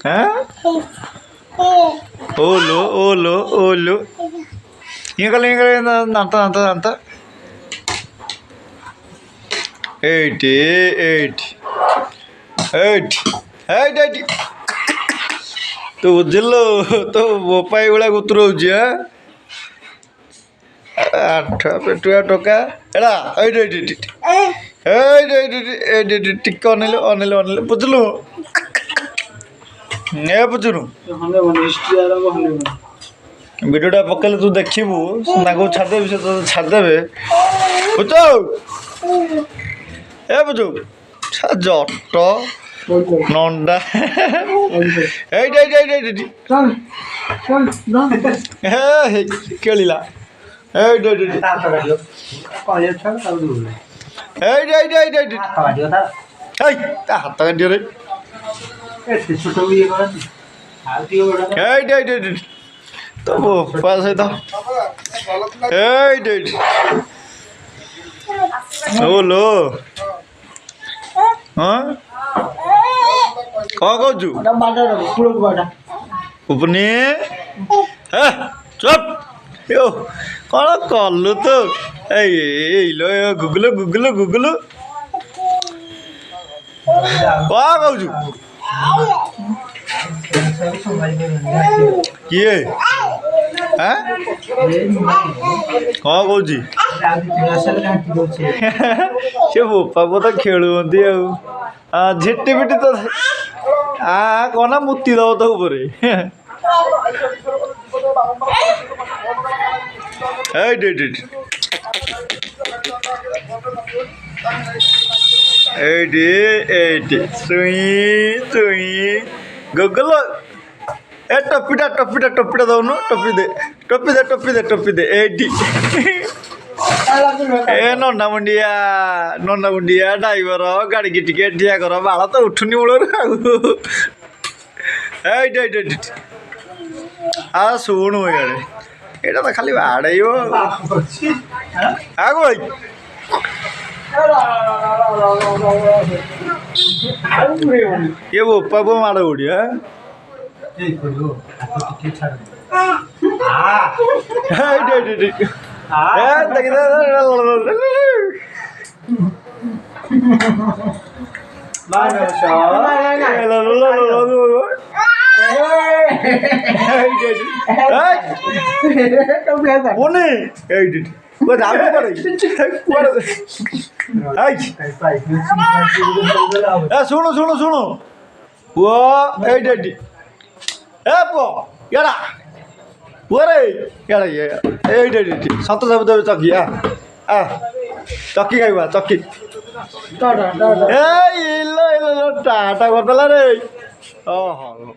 হ্যাঁ ওলো ওলো ওলো ইঙ্গলে ইঙ্গলে নান্ত নান্ত নান্ত eight eight eight eight eight ତୁ ବୁଝିଲୁ ତୋ ବୋପାଇ ଭଳିଆ ଗୁତୁର ହଉଛି ଆଠ ପେଟୁଆ ଟୋକା ଏଡ଼ା ଏଇଠି ଏଇଠି ଏଇଠି ଏଇଠି ଏଇଠି ଏଇଠି ଟିକେ ଅନେଇଲେ ଅନେଇଲେ ଅନେଇଲେ ବୁଝିଲୁ ଏ ବୁଝୁନୁ ଭିଡ଼ିଓଟା ପକେଇଲେ ତୁ ଦେଖିବୁ ତାଙ୍କୁ ଛାଡ଼ିଦେବି ସେ ତୋତେ ଛାଡ଼ିଦେବେ ବୁଝ ଏ ବୁଝୁ ଜଟ ନଣ୍ଡା ଏଇଠି ଏଇଠି ଏଇଠି ଏଇଠି ହେ ଖେଳିଲା eight eight eight eight eight eight eight এই তা হাত কাটিও রে এইট এইট এইট তো বোপা সହିତ এইট এইট ওলো ହଁ କ'ଣ କହୁଛୁ ଉପନି ହେ ଚୁପ୍ କ'ଣ କଲୁ ତୁ ଏଇଲୋ ଗୁଗୁଲୁ ଗୁଗୁଲୁ ଗୁଗୁଲୁ କ'ଣ କହୁଛୁ କିଏ କ'ଣ କହୁଛି ସେ ବୋପା ବୋ ତ ଖେଳୁଛନ୍ତି ଆଉ ଝିଟି ପିଟି ତ କ'ଣ ନା ମୁତି ଦେବ ତ ଉପରେ eight eight eight eight eight চুই চুই গুগল এ টপিটা টপিটা টপিটা দৌনু টপি দে টপি দে টপি দে টপি দে এইটি ଏ ନନା ମୁଣ୍ଡିଆ ଡ୍ରାଇଭର ଗାଡ଼ିକି ଟିକେ ଠିଆ କର ବାଳ ତ ଉଠୁନି ମୂଳରୁ ଆଉ এইট এইট এইট ଆଉ ଶୁଣୁ ଇଆଡ଼େ ଏଇଟା ତ ଖାଲି ବାଡ଼େଇବ ଆଗ ଭାଇ ଇଏ ବୋପା ବୋ ମାଡ଼ ଉଡ଼ିଆ ଶୁଣୁ ଶୁଣୁ ଶୁଣୁ ପୁଅ ଏଇଠି ଏଇଠି ଏ ପୁଅ ଇଆଡ଼ା ପୁଅରେ ଇଆଡ଼ା ଏଇଠି ଏଇଠି ସତ ସବୁ ଦେବେ ଚକି ଚକି ଖାଇବା ଚକି ଏ ଇଲୋ ଟାଟା କରିଦେଲା ରେ ଓ ହଉ।